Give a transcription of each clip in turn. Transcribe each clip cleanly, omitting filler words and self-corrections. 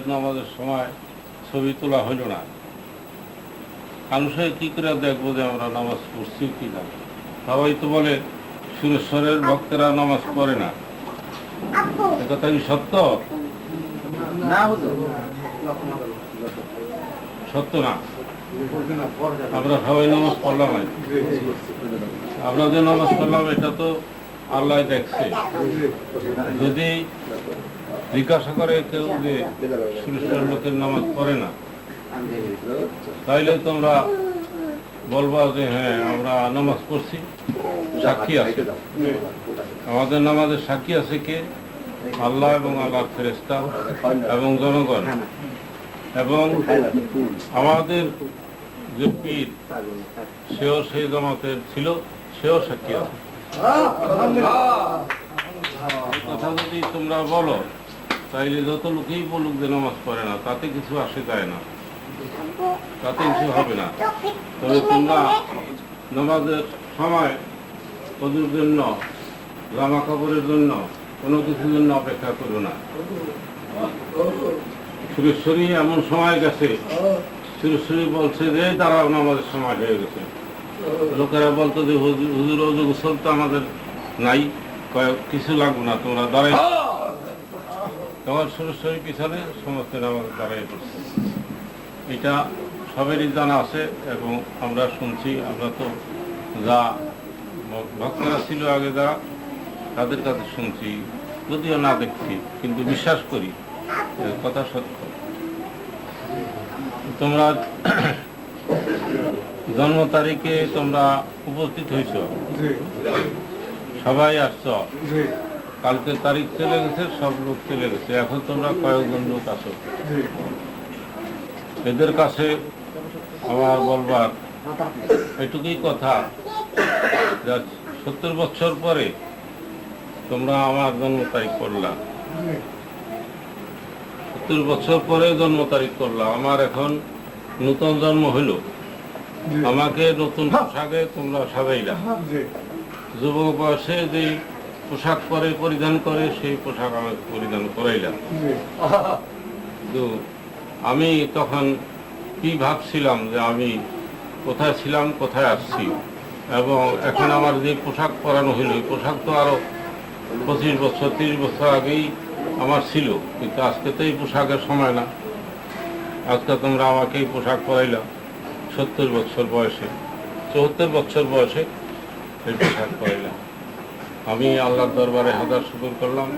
নামাজের সময় ছবি তোলা হইল না, মানুষে কি করে দেখবো যে আমরা নামাজ পড়ছি কিনা? সবাই তো বলে সুরেশ্বরের ভক্তেরা নামাজ পড়ে না, একথা কি সত্য? সত্য না। আমরা সবাই নামাজ পড়লাম, আমরা যে নামাজ পড়লাম এটা তো আল্লাহ দেখছে। যদি জিজ্ঞাসা করে কেউ যে সুরেশ্বর লোকের নামাজ পড়ে না, তাইলে তোমরা বলবা যে হ্যাঁ আমরা নামাজ পড়ছি, সাক্ষী আছে। আমাদের নামাজের সাক্ষী আছে কে? আল্লাহ এবং আল্লাহর ফেরেশতা এবং জনগণ, এবং আমাদের যে পীর সেও সেই জামাতের ছিল, সেও সাক্ষী আছে। কথা যদি তোমরা বলো তাইলে যত লোকেই বলুক যে নামাজ পড়ে না, তাতে কিছু আসে যায় না, তাতে কিছু হবে না। তবে তোমরা নামাজের সময় ওদের জন্য, জামা কাপড়ের জন্য, কোনো কিছুর জন্য অপেক্ষা করো না। সুরেশ্বরী এমন সময় গেছে, সুরেশ্বরী বলছে যে দাঁড়াও, নামাজের সময় হয়ে গেছে। লোকেরা বলতো যে হুজুর ওযু গোসল তো আমাদের নাই, কিছু লাগবে না, তোমরা দাঁড়াই। তোমার সুরেশ্বরী পিছনে সমস্ত নামাজ দাঁড়াই পড়ছে। এটা সবেরই জানা আছে এবং আমরা শুনছি। আমরা তো যা ভক্তরা ছিল আগে যারা, তাদের কাছে শুনছি, যদিও না দেখছি, কিন্তু বিশ্বাস করি কথা সত্য। তোমরা জন্ম তারিখে তোমরা উপস্থিত হয়েছ, সবাই আসছ। কালকে তারিখ চলে গেছে, সব লোক চলে গেছে, এখন তোমরা কয়েকজন লোক আছো। এদের কাছে আমার বলবার এটুকুই কথা, 70 বছর পরে তোমরা আমার জন্ম তারিখ করলা, 70 বছর পরে জন্ম তারিখ করলা। আমার এখন নতুন জন্ম হইল, আমাকে নতুন পোশাকে তোমরা সাজাইলা। যুবক বয়সে যে পোশাক পরে পরিধান করে, সেই পোশাক আমাকে পরিধান করাইলাম। তো আমি তখন কি ভাবছিলাম যে আমি কোথায় ছিলাম, কোথায় আসছি, এবং এখন আমার যে পোশাক পরানো হইল, এই পোশাক তো আরো 25 বছর 30 বছর আগেই আমার ছিল, কিন্তু আজকে তো এই পোশাকের সময় না। আজকে তোমরা আমাকে এই পোশাক পরাইলা 70 বছর বয়সে, 74 বছর বয়সে এই পোশাক পরাইলাম। আমি আল্লাহর দরবারে হাজার শুকর করলাম।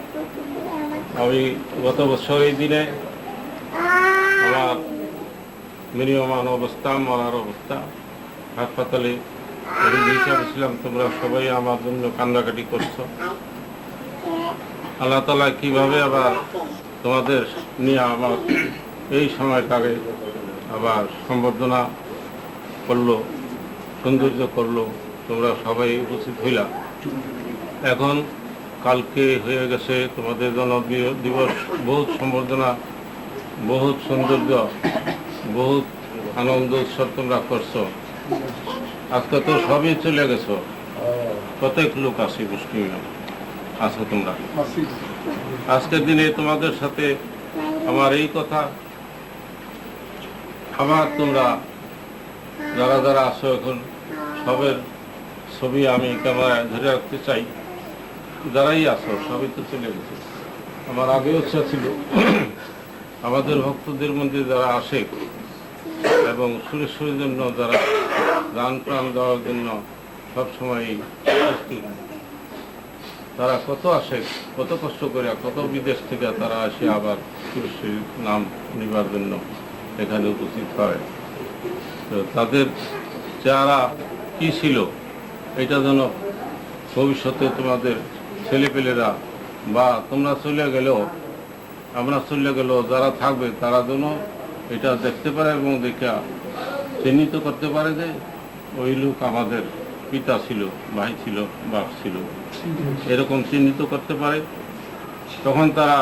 আমি গত বছর এই দিনে আমার মিনিমান অবস্থা, মরার অবস্থা, হাসপাতালে রোগী হিসাবে ছিলাম। তোমরা সবাই আমার জন্য কান্নাকাটি করছো। আল্লাহ তাআলা কিভাবে আবার তোমাদের নিয়ে আমার এই সময়টাকে আবার সম্বর্ধনা করলো, সৌন্দর্য করলো, তোমরা সবাই উপস্থিত হইলা। এখন কালকে হয়ে গেছে তোমাদের জন্ম দিবস, বহুত সম্বর্ধনা, বহুত সৌন্দর্য, বহুত আনন্দ উৎসব তোমরা করছো। আজকে তো সবই চলে গেছো, প্রত্যেক লোক আছে, মুসলিম আছো তোমরা। আজকের দিনে তোমাদের সাথে আমার এই কথা, আবার তোমরা যারা যারা আছো এখন সবের ছবি আমি ক্যামেরায় ধরে রাখতে চাই। যারাই আছো সবই তো চলে গেছে। আমার আগে ইচ্ছা ছিল আমাদের ভক্তদের মধ্যে যারা আসে এবং সুরেশ্বরের জন্য যারা গান প্রাণ দেওয়ার জন্য সবসময় প্রস্তুত, তারা কত আসে, কত কষ্ট করে, কত বিদেশ থেকে তারা আসে আবার সুরেশ্বরীর নাম নিবার জন্য এখানে উপস্থিত হয়। তো তাদের যারা কি ছিল, এটা যেন ভবিষ্যতে তোমাদের ছেলেপেলেরা বা তোমরা চলে গেলেও, আমরা চলে গেলেও যারা থাকবে তারা যেন এটা দেখতে পারে এবং দেখা চিহ্নিত করতে পারে যে ওই লোক আমাদের পিতা ছিল, ভাই ছিল, বাপ ছিল, এরকম চিহ্নিত করতে পারে। তখন তারা,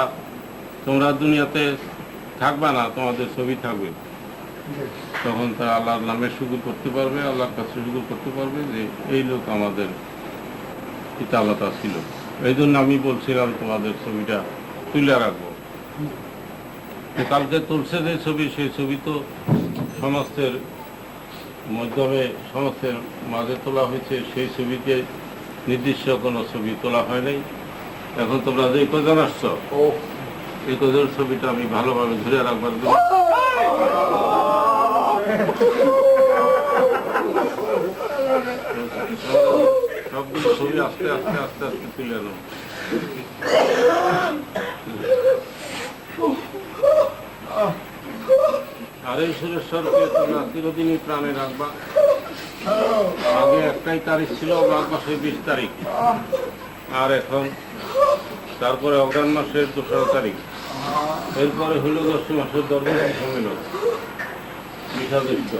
তোমরা দুনিয়াতে থাকবে না, তোমাদের ছবি থাকবে, তখন তারা আল্লাহর নামে শুকর করতে পারবে, আল্লাহর কাছে শুকর করতে পারবে যে এই লোক আমাদের পিতামাতা ছিল। এই জন্য আমি বলছিলাম তোমাদের ছবিটা তুলে রাখবো। কালকে তুলছে যে ছবি, সেই ছবি তো সমাজের মাধ্যমে সমাজের মাঝে তোলা হয়েছে, সেই ছবিতে নির্দিষ্ট কোনো ছবি তোলা হয় নাই। এখন তোমরা যে কজন আসছো, এই কজন ছবিটা আমি ভালোভাবে ধরে রাখবার জন্য সবগুলো ছবি আস্তে আস্তে আস্তে আস্তে তুলে আনো। আর এই সুরেশ্বরকে তোমরা চিরদিনই প্রাণে রাখবা। আগে একটাই তারিখ ছিল, মাঘ মাসের 20 তারিখ, আর এখন তারপরে অগ্রহায়ণ মাসের 2 তারিখ, এরপরে হইল জ্যৈষ্ঠ মাসের ধর্মীয় সম্মেলন বিষাদিষ্ট।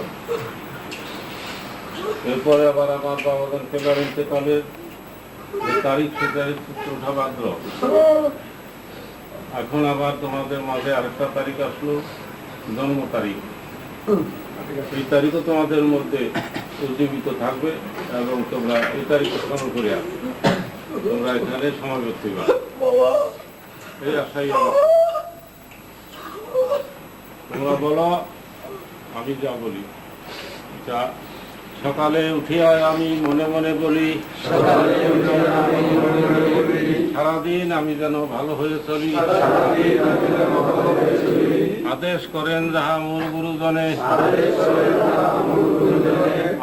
এরপরে আবার আমার বাবাদের কেদার ইন্তেকালের যে তারিখ, সে তারিখ 4 ভাদ্র। এখন আবার তোমাদের মাঝে আরেকটা তারিখ আসলো, জন্ম তারিখ। এই তারিখও তোমাদের মধ্যে উজ্জীবিত থাকবে এবং তোমরা এই তারিখ স্মরণ করিয়া তোমরা এখানে সমাবেত হইবা, এই আশাই আমার। তোমরা বলো, আমি যা বলি। যা সকালে উঠিয়া আমি মনে মনে বলি, সারাদিন আমি যেন ভালো হয়ে চলি। আদেশ করেন যাহা মোর গুরুজনে,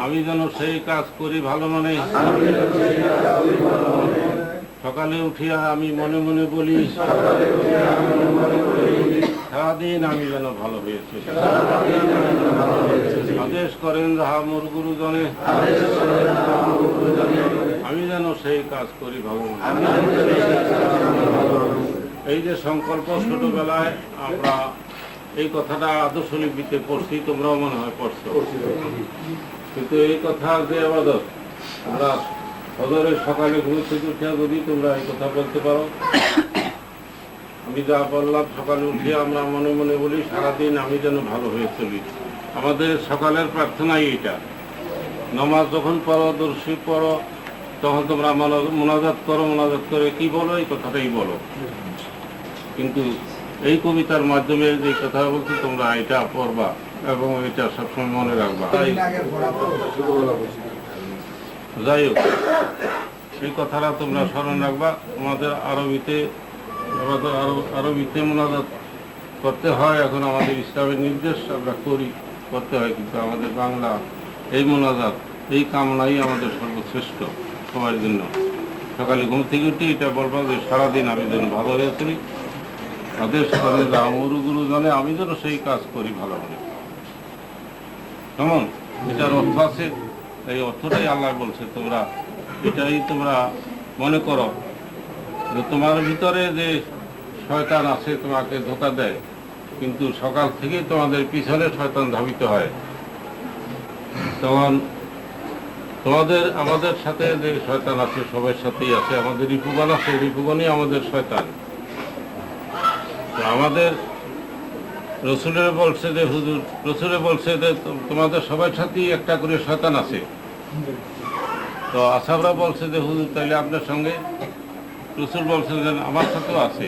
আমি যেন সেই কাজ করি ভালো মনে। সকালে উঠিয়া আমি মনে মনে বলি, সারাদিন আমি যেন ভালো হয়েছি। আদেশ করেন যাহা মোর গুরুজনে, আমি যেন সেই কাজ করি ভালো মনে। এই যে সংকল্প, ছোটবেলায় আমরা এই কথাটা আদর্শ লিপিতে পড়ছি, তোমরাও মনে হয় পড়ছো, কিন্তু এই কথা যে আবাদত আমরা ফজরের সকালে ঘুম থেকে উঠিয়া যদি তোমরা এই কথা বলতে পারো, আমি যা বললাম, সকালে উঠিয়া আমরা মনে মনে বলি, সারাদিন আমি যেন ভালো হয়ে চলি। আমাদের সকালের প্রার্থনাই এইটা। নামাজ যখন পড়ো, দর্শী পড়ো, তখন তোমরা মোনাজাত করো, মোনাজাত করে কি বলো, এই কথাটাই বলো। কিন্তু এই কবিতার মাধ্যমে যে কথা বলছি, তোমরা এটা পড়বা এবং এটা সবসময় মনে রাখবা। যাই হোক, এই কথাটা তোমরা স্মরণ রাখবা। তোমাদের আরবিতে মোনাজাত করতে হয়, এখন আমাদের ইসলামের নির্দেশ আমরা করতে হয়, কিন্তু আমাদের বাংলা এই মোনাজাত, এই কামনাই আমাদের সর্বশ্রেষ্ঠ সবার জন্য। সকালে ঘুম থেকে উঠে এটা বলবো যে সারাদিন আমি যেন ভালো হয়ে চলি। আদেশ করে আমার গুরুজনে, আমি যেন সেই কাজ করি ভালো মনে। কেমন? এটার অর্থ আছে, এই অর্থটাই আল্লাহ বলছে। তোমরা এটাই তোমরা মনে করো যে তোমার ভিতরে যে শয়তান আছে তোমাকে ধোঁকা দেয়, কিন্তু সকাল থেকে তোমাদের পিছনে শয়তান ধাবিত হয়। তখন আমাদের সাথে যে শয়তান আছে, সবার সাথেই আছে। আমাদের রিপুগণ আছে, রিপুগণই আমাদের শয়তান। আমাদের রসুলের বলছে যে হুজুর রসুলে বলছে যে তোমাদের সবার সাথেই একটা করে শয়তান আছে। তো আসাবরা বলছে যে হুজুর তাইলে আপনার সঙ্গে, রসুল বলছে যে আমার সাথেও আছে।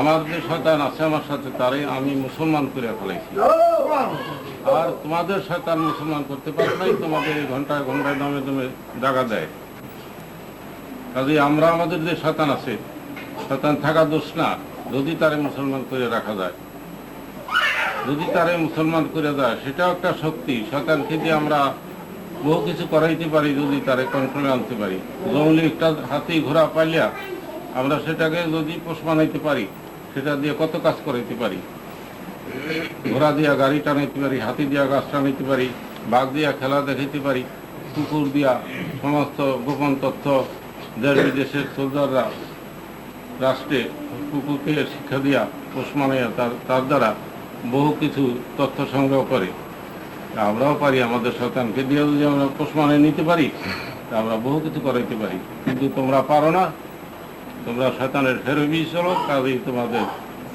আমার যে শয়তান আছে আমার সাথে, তারে আমি মুসলমান করে ফেলাইছি। আর তোমাদের শয়তান মুসলমান করতে পারে নাই, তোমাদের ঘন্টায় ঘন্টায় দমে দমে জাগা দেয়। কাজে আমরা আমাদের যে শয়তান আছে, শয়তান থাকা দোষ না, যদি তারে মুসলমান করে রাখা যায়, যদি তারে মুসলমান করে দেয়, সেটাও একটা শক্তি। শয়তানকে দিয়ে আমরা বহু কিছু করাইতে পারি, যদি তারে কন্ট্রোলে আনতে পারি। জঙ্গলি একটা হাতি ঘোড়া পাইলিয়া আমরা সেটাকে যদি পোষ বানাইতে পারি, সেটা দিয়ে কত কাজ করাইতে পারি। ঘোড়া দিয়া গাড়ি টানাইতে পারি, হাতি দিয়া গাছ টানাইতে পারি, বাঘ দিয়া খেলা দেখাইতে পারি, কুকুর দিয়া সমস্ত গোপন তথ্য দেশ বিদেশের সোলজাররা রাষ্ট্রে কুকুরকে শিক্ষা দিয়া পোষ মানাইয়া তার দ্বারা বহু কিছু তথ্য সংগ্রহ করে। আমরাও পারি, আমাদের শয়তানকে দিয়ে যদি আমরা পোষ মানিয়ে নিতে পারি, তা আমরা বহু কিছু করাইতে পারি। কিন্তু তোমরা পারো না, তোমরা শয়তানের ফেরবি চলো। কাজেই তোমাদের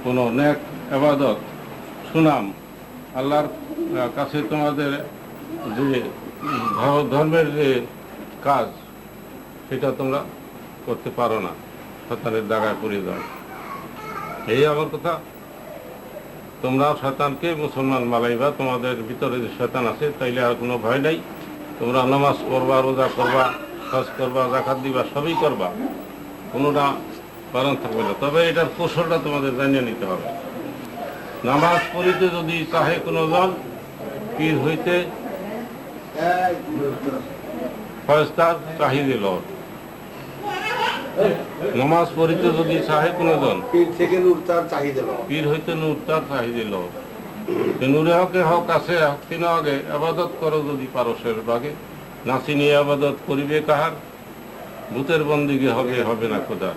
কোনো নেক ইবাদত, সুনাম, আল্লাহর কাছে তোমাদের যে ধর্মের যে কাজ, সেটা তোমরা করতে পারো না, শয়তানের দাগায় পড়ে যাও। এই আমার কথা। তোমরা শয়তানকে মুসলমান বানাইবা, তোমাদের ভিতরে যে শয়তান আছে তাইলে আর কোনো ভয় নাই। তোমরা নামাজ পড়বা, রোজা করবা, হজ করবা, যাকাত দিবা, সবই করবা, কোনোটা বারণ থাকবে না। তবে এটার কৌশলটা তোমাদের জানিয়ে নিতে হবে। নামাজ পড়িতে যদি চাহে কোনো জন, পীর হইতে ফয়স্তার চাহিদে লর। নামাজ পড়িতে যদি চাহে কোনো জন, পীর থেকে নূর তার চাহিদা লও। পীর হইতে নূর তার চাহিদে লর। নূরে হকে হক আছে, হক তিন আগে আবাদত করো যদি পারসের বাগে। নাচি নিয়ে আবাদত করিবে কাহার, ভূতের বন্দিকে হবে হবে না খোদা।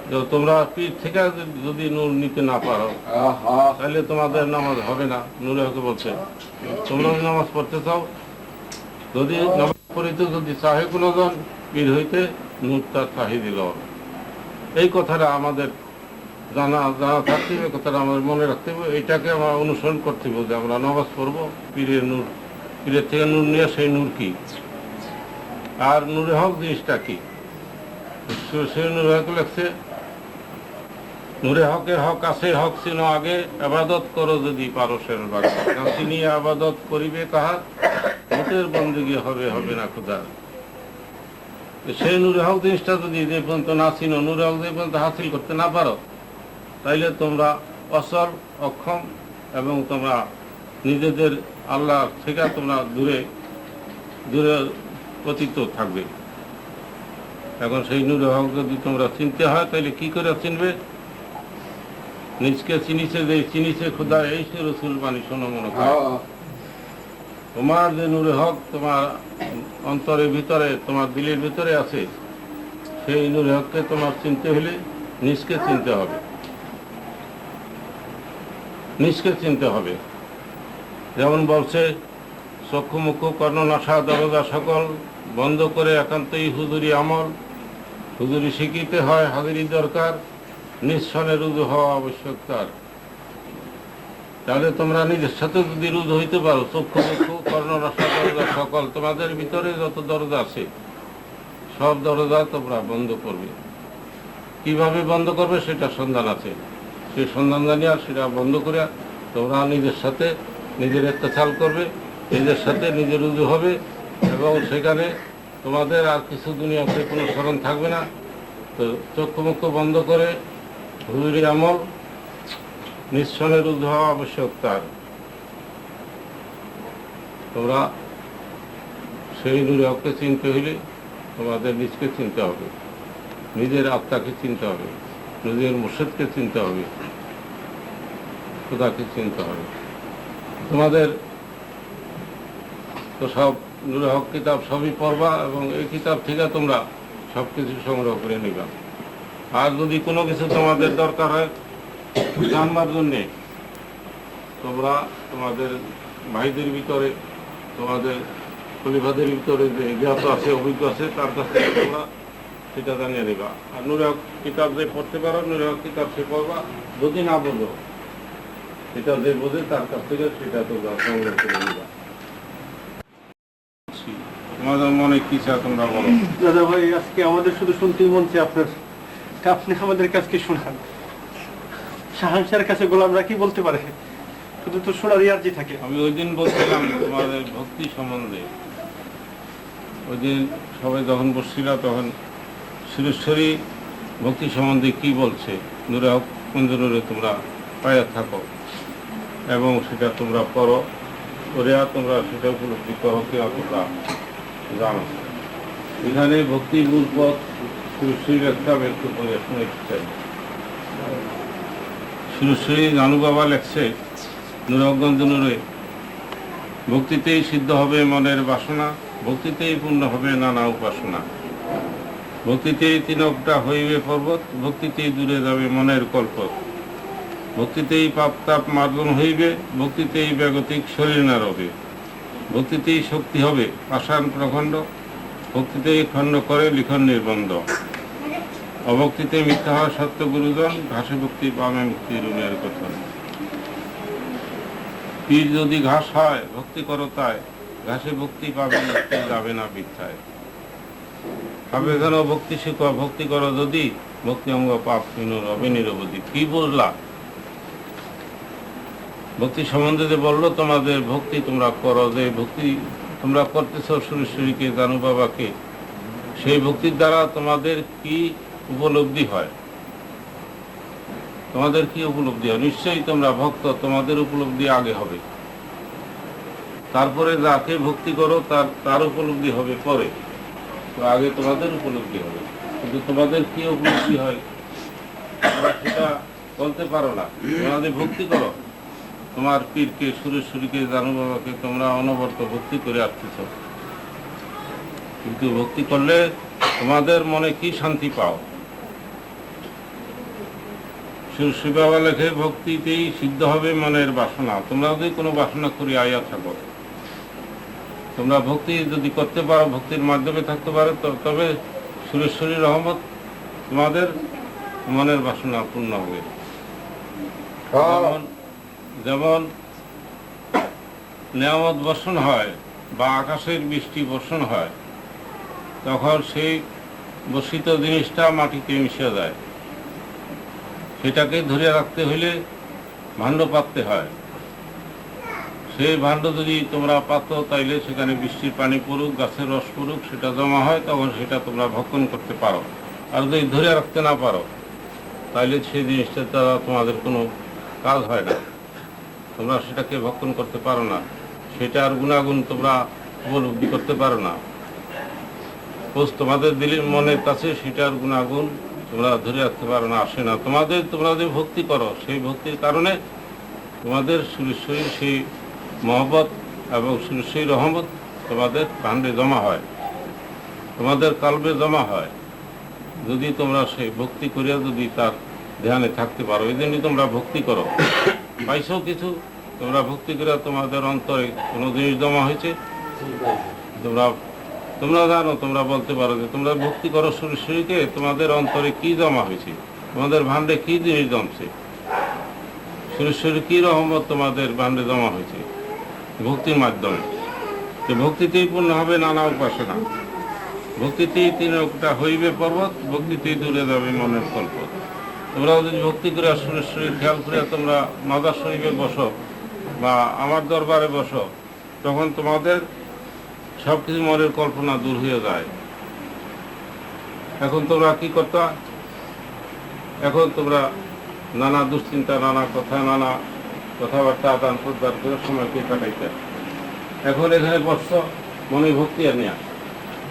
তো তোমরা পীর থেকে যদি নূর নিতে না পারো তাহলে তোমাদের নামাজ হবে না। নূরে হকে বলছে তোমরা নামাজ পড়তে চাও, যদি নামাজ পড়িতে যদি চাহে কোনো জন, পীর হইতে নূর তার চাহিদে লর। এই কথাটা আমাদের জানা থাকতে হবে, কথাটা আমাদের মনে রাখতে হবে। এটাকে আমরা অনুসরণ করতে হবে যে আমরা নামাজ পড়বো, পীরের নূর, পীরের থেকে নূর নিয়ে সেই নূর কি, আর নূরে হক জিনিসটা কি, সেই নূরে হক লেখছে নূরে হকের হক আছে, হক চিনো আগে, আবাদত করো যদি পারসের বাগে। চিনিয়ে আবাদত করিবে কাহার, ভূতের বন্দিগি হবে হবে না খোদা। সেই নূরে হক জিনিসটা যদি যে পর্যন্ত না চিনো, নূরে হক যে পর্যন্ত হাসিল করতে না পারো, তাইলে তোমরা অচল, অক্ষম, এবং তোমরা নিজেদের আল্লাহ থেকে তোমরা দূরে দূরে পতিত থাকবে। এখন সেই নূরে হক যদি তোমরা চিনতে হয় তাহলে কি করে চিনবে? নিজকে চিনিছে যে চিনিছে খোদা, এই সে রসুল বাণী শোনো মনে করে। তোমার যে নূরে হক তোমার অন্তরের ভিতরে, তোমার দিলের ভিতরে আছে, সেই নূরে হককে তোমার চিনতে হলে নিজকে চিনতে হবে, নিজকে চিনতে হবে। যেমন বলছে চক্ষু মুখ কর্ণ নাসা দরজা সকল বন্ধ করে একান্তই হুজুরি আমল। হুজুরি শিখিতে হয় হাজিরি দরকার, নিঃসনে রুজু হওয়া আবশ্যক তার। তাহলে তোমরা নিজের সাথে যদি রুজু হইতে পারো, চক্ষু মুখ কর্ণ নাসা দরজা সকল, তোমাদের ভিতরে যত দরজা আছে সব দরজা তোমরা বন্ধ করবে। কিভাবে বন্ধ করবে সেটা সন্ধান আছে, সেই সন্ধান জানিয়া সেটা বন্ধ করিয়া তোমরা নিজের সাথে নিজের ইত্তেসাল করবে, নিজের সাথে নিজের রুজু হবে, এবং সেখানে তোমাদের আর কিছু দুনিয়াতে কোনো স্মরণ থাকবে না। তো চক্ষু মুখ বন্ধ করে হুজুরি আমল, নিঃসনে রুজু হওয়া আবশ্যক তার। তোমরা সেই নূরে হককে চিনতে হইলে তোমাদের নিজকে চিনতে হবে, নিজের আত্মাকে চিনতে হবে, নিজের মুর্শিদকে চিনতে হবে, খোদাকে চিনতে হবে। তোমাদের তো সব নূরে হক কিতাব সবই পড়বা, এবং এই কিতাব থেকে তোমরা সব কিছু সংগ্রহ করে নিবা। আর যদি কোনো কিছু তোমাদের দরকার হয় জানবার জন্যে, তোমরা তোমাদের ভাইদের ভিতরে, তোমাদের খলিফাদের ভিতরে যে জ্ঞাত আছে, অভিজ্ঞ আছে, তার কাছ থেকে তোমরা সেটা জানিয়ে নিবা। আর নূরে হক কিতাব যে পড়তে পারো, নূরে হক কিতাব সে পড়বা। যদি না বোঝো, সেটা যে বোঝে তার কাছ থেকে সেটা তোমরা সংগ্রহ করে নিবা। তোমাদের মনে কি চা তোমরা বলো। দাদা ভাই, আজকে আমাদের শুধু শুনতেই মন চাই আপনার, আপনি আমাদের কাছে শোনান। শাহানশাহের কাছে গোলামরা কি বলতে পারে, শুধু তো শোনার ইয়ার্জি থাকে। আমি ওই দিন বলছিলাম তোমাদের ভক্তি সম্বন্ধে, ওই দিন সবাই যখন বসছিল তখন সুরেশ্বরী ভক্তি সম্বন্ধে কি বলছে, নূরে হক কুঞ্জরে তোমরা পায়ে থাকো এবং সেটা তোমরা করো, করে তোমরা সেটা উপলব্ধি করো কিনা তোমরা জানো। এখানে ভক্তির মূল পথ সুরেশ্বরী লেখা একটু করে শুনতে চাই। সুরেশ্বরী জানু বাবা লেখছে, নূরগঞ্জ নূরে ভক্তিতেই সিদ্ধ হবে মনের বাসনা, ভক্তিতেই পূর্ণ হবে নানা উপাসনা। ভক্তিতেই তিনকটা হইবে পর্বত, ভক্তিতেই দূরে যাবে মনের কল্পত। ভক্তিতেই পাপ তাপ মার্জন হইবে, ভক্তিতেই ব্যাগতিক শরীর না রবে। ভক্তিতেই শক্তি হবে পাষাণ প্রখণ্ড, ভক্তিতেই খণ্ড করে লিখন নির্বন্ধ। অভক্তিতে মিথ্যা হয় সত্য গুরুজন, ঘাসে ভক্তি পামে মুক্তি রুমের কথন। পীর যদি ঘাস হয় ভক্তি করো তাই, ঘাসে ভক্তি পাবে মুক্তি যাবে না মিথ্যায়। ভাবে কেন ভক্তি শিখো, ভক্তি করো যদি, ভক্তি অঙ্গ পাপ হীন রবে নিরবধি। কি বুঝলা? ভক্তি সম্বন্ধে যে বললো, তোমাদের ভক্তি তোমরা করো, যে ভক্তি তোমরা করতেছ সুরেশ্বরীকে, জানু বাবাকে, সেই ভক্তির দ্বারা তোমাদের কি উপলব্ধি হয়? তোমাদের কি উপলব্ধি হয়? নিশ্চয়ই তোমরা ভক্ত, তোমাদের উপলব্ধি আগে হবে, তারপরে যাকে ভক্তি করো তার উপলব্ধি হবে পরে, তো আগে তোমাদের উপলব্ধি হবে। কিন্তু তোমাদের কি উপলব্ধি হয় তোমরা সেটা বলতে পারো না। তোমাদের ভক্তি করো, তোমার পীরকে, সুরেশ্বরীকে, জানু বাবাকে তোমরা অনবরত ভক্তি করে আসতেছ, কিন্তু ভক্তি করলে তোমাদের মনে কি শান্তি পাও? সুরেশ্বরী বাবা লেখে, ভক্তিতেই সিদ্ধ হবে মনের বাসনা। তোমরা যদি কোনো বাসনা করি আয়া থাকো, তোমরা ভক্তি যদি করতে পারো, ভক্তির মাধ্যমে থাকতে পারো, তবে সুরেশ্বরীর রহমত তোমাদের মনের বাসনা পূর্ণ হবে। যেমন নেয়ামত বর্ষণ হয় বা আকাশের বৃষ্টি বর্ষণ হয়, তখন সেই বর্ষিত জিনিসটা মাটিতে মিশে যায়, সেটাকে ধরে রাখতে হইলে ভাণ্ড পাততে হয়। সেই ভাণ্ড যদি তোমরা পাতো, তাইলে সেখানে বৃষ্টির পানি পড়ুক, গাছের রস পড়ুক, সেটা জমা হয়, তখন সেটা তোমরা ভক্ষণ করতে পারো। আর যদি ধরে রাখতে না পারো, তাইলে সেই জিনিসটা দ্বারা তোমাদের কোনো কাজ হয় না, তোমরা সেটাকে ভক্ষণ করতে পারো না, সেটার গুণাগুণ তোমরা উপলব্ধি করতে পারো না। তোমাদের দিলের মনের কাছে সেটার গুণাগুণ তোমরা ধরে রাখতে পারো না, আসে না। তোমরা যে ভক্তি করো, সেই ভক্তির কারণে তোমাদের সুরেশ্বরীর সেই মহব্বত এবং সুরেশ্বরীর রহমত তোমাদের ভাণ্ডে জমা হয়, তোমাদের কালবে জমা হয়, যদি তোমরা সেই ভক্তি করিয়া যদি তার ধ্যানে থাকতে পারো। এই জন্যই তোমরা ভক্তি করো। পাইছো কিছু, তোমরা ভক্তি করে তোমাদের অন্তরে কোনো জিনিস জমা হয়েছে, তোমরা জানো, তোমরা বলতে পারো যে তোমরা ভক্তি করো সুরেশ্বরীকে, তোমাদের অন্তরে কি জমা হয়েছে, তোমাদের ভাণ্ডে কি জিনিস জমছে, সুরেশ্বরী কি রহমত তোমাদের ভাণ্ডে জমা হয়েছে ভক্তির মাধ্যমে। যে ভক্তিতেই পূর্ণ হবে নানা উপাসনা, ভক্তিতেই তিনটা হইবে পর্বত, ভক্তিতেই দূরে যাবে মনের কল্প। তোমরা যদি ভক্তি করে সুরেশ্বরী খেয়াল করে তোমরা মাদার শরীফে বসো বা আমার দরবারে বসো, তখন তোমাদের সব কিছু মনের কল্পনা দূর হয়ে যায়। এখন তোমরা কি করতা? এখন তোমরা নানা দুশ্চিন্তা, নানা কথা, নানা কথাবার্তা আদান প্রদান করে সময়কে কাটাইতে। এখন এখানে বসছো, মনে ভক্তি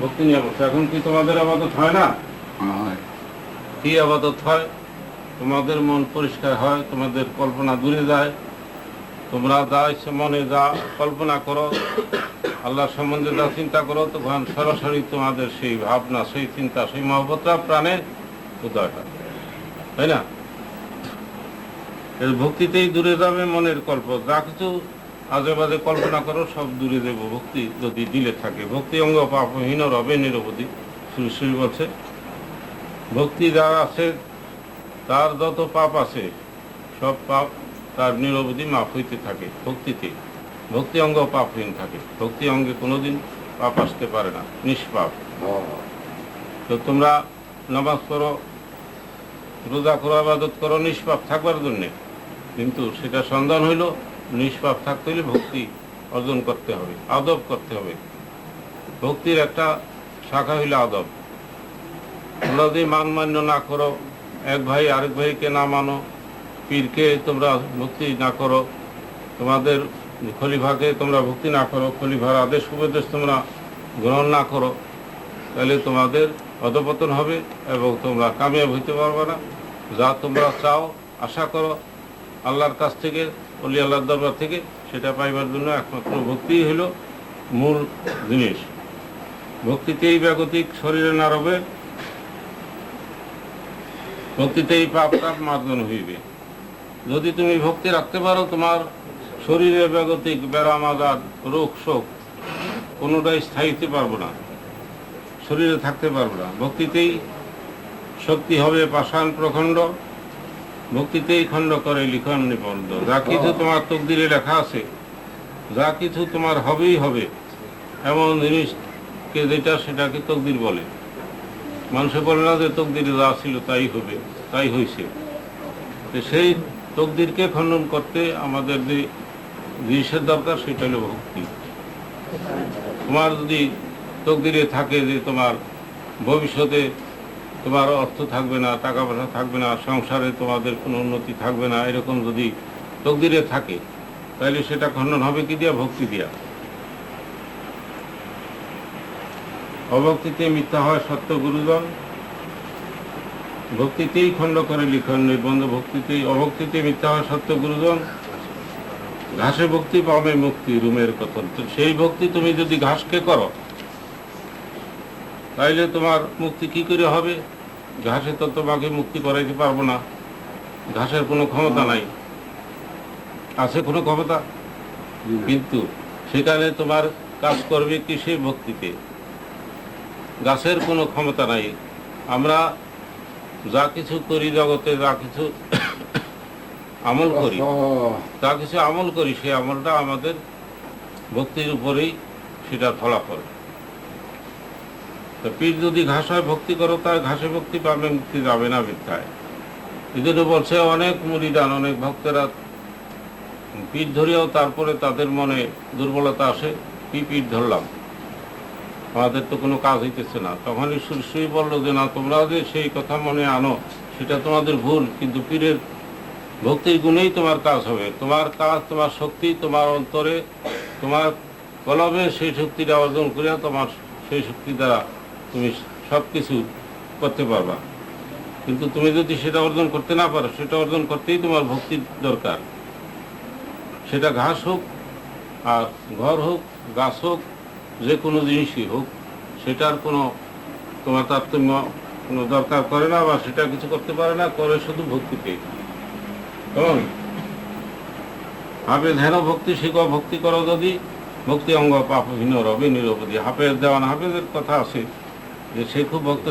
ভক্তি নিয়ে বসছো। এখন কি তোমাদের আবাদত হয় না? কি আবাদত হয়? তোমাদের মন পরিষ্কার হয়, তোমাদের কল্পনা দূরে যায়, তোমরা যা ইচ্ছে মনে যা কল্পনা করো, আল্লাহ সম্বন্ধে যা চিন্তা করো, তখন সরাসরি তোমাদের সেই ভাবনা, সেই চিন্তা, সেই মহব্বতটা প্রাণে উদয় হয়, তাই না? ভক্তিতেই দূরে যাবে মনের কল্প। যা কিছু আজে বাজে কল্পনা করো সব দূরে দেব ভক্তি যদি দিলে থাকে। ভক্তি অঙ্গ পাপহীন রবে নিরবধি, সুরেশ্বরী বলছে। ভক্তি যার আছে, তার যত পাপ আছে সব পাপ তার নিরবধি মাফ হইতে থাকে ভক্তিতে। ভক্তি অঙ্গ পাপহীন থাকে, ভক্তি অঙ্গে কোনোদিন পাপ আসতে পারে না, নিষ্পাপ। তো তোমরা নামাজ পড়ো, রোজা করো, ইবাদত করো নিষ্পাপ থাকবার জন্যে, কিন্তু সেটা সন্ধান হইল নিষ্পাপ থাকতে হলে ভক্তি অর্জন করতে হবে, আদব করতে হবে। ভক্তির একটা শাখা হইল আদব। তোমরা যদি মান্য না করো, এক ভাই আরেক ভাইকে না মানো, পীরকে তোমরা ভক্তি না করো, তোমাদের খলিফাকে তোমরা ভক্তি না করো, খলিফার আদেশ উপদেশ তোমরা গ্রহণ না করো, তাহলে তোমাদের অধপতন হবে এবং তোমরা কামিয়াব হইতে পারবে না। যা তোমরা চাও, আশা করো আল্লাহর কাছ থেকে, অলি আল্লাহর দরবার থেকে, সেটা পাইবার জন্য একমাত্র ভক্তি হইল মূল জিনিস। ভক্তিতেই ব্যাগতিক শরীরে না রবে, ভক্তিতেই পাপ তাপ মার্জন হইবে। যদি তুমি ভক্তি রাখতে পারো, তোমার শরীরে ব্যাগতিক ব্যারাম আজাদ, রোগ শোক কোনোটাই স্থায়ীতে পারবো না, শরীরে থাকতে পারবো না। ভক্তিতেই শক্তি হবে পাষাণ প্রখণ্ড, ভক্তিতেই খণ্ড করে লিখন নিবন্ধ। যা কিছু তোমার তকদিরে লেখা আছে, যা কিছু তোমার হবেই হবে, এমন জিনিসকে যেটা সেটাকে তকদির বলে। মানুষে বলে না যে তকদিরে যা ছিল তাই হবে, তাই হয়েছে। সেই তকদিরকে খণ্ডন করতে আমাদের যে জিনিসের দরকার সেটা হলো ভক্তি। তোমার যদি তকদিরে থাকে যে তোমার ভবিষ্যতে তোমার অর্থ থাকবে না, টাকা পয়সা থাকবে না, সংসারে তোমাদের কোনো উন্নতি থাকবে না, এরকম যদি তকদিরে থাকে তাহলে সেটা খণ্ডন হবে কি দিয়া? ভক্তি দিয়া। অভক্তিতে মিথ্যা হয় সত্য গুরুজন, ভক্তিতেই খণ্ড করে লিখন নির্বন্ধ ভক্তিতেই। অভক্তিতে মিথ্যা হয় সত্য গুরুজন, ঘাসে ভক্তি পাবে মুক্তি রুমের কথন। তো সেই ভক্তি তুমি যদি ঘাসকে করো তাইলে তোমার মুক্তি কি করে হবে? ঘাসে তো তোমাকে মুক্তি করাইতে পারবো না, ঘাসের কোনো ক্ষমতা নাই। আছে কোনো ক্ষমতা? কিন্তু সেখানে তোমার কাজ করবে কি? সেই ভক্তিতে। গাছের কোনো ক্ষমতা নাই। আমরা যা কিছু করি জগতে, যা কিছু আমল করি, যা কিছু আমল করি, সেই আমলটা আমাদের ভক্তির উপরেই সেটার ফলাফল। তো পীর যদি ঘাস হয় ভক্তি করো, তার ঘাসে ভক্তি পাবে, মুক্তি যাবে না মিথ্যায়। এই জন্য বলছে অনেক মুরিদান, অনেক ভক্তেরা পীর ধরিয়াও তারপরে তাদের মনে দুর্বলতা আসে, কি পীর ধরলাম, আমাদের তো কোনো কাজ হইতেছে না। তখন ঈশ্বর শুই বললো যে না, তোমরা যে সেই কথা মনে আনো সেটা তোমাদের ভুল, কিন্তু পীরের ভক্তির গুণেই তোমার কাজ হবে। তোমার কাজ, তোমার শক্তি তোমার অন্তরে, তোমার কলমে সেই শক্তিটা অর্জন করিয়া তোমার সেই শক্তি দ্বারা তুমি সব কিছু করতে পারবা। কিন্তু তুমি যদি সেটা অর্জন করতে না পারো, সেটা অর্জন করতেই তোমার ভক্তির দরকার। সেটা ঘাস হোক আর ঘর হোক, গাছ হোক, যে কোনো জিনিসই হোক, সেটার কোনো তোমার তারতম্য কোনো দরকার করে না, বা সেটা কিছু করতে পারে না, করে শুধু ভক্তিতে। কেমন হাফে ধ্যান ভক্তি শিখ, ভক্তি করো যদি, ভক্তি অঙ্গ পাপহীন রবে নিরবধি। হাফেজ দেওয়ান হাফেজের কথা আছে যে সে খুব ভক্ত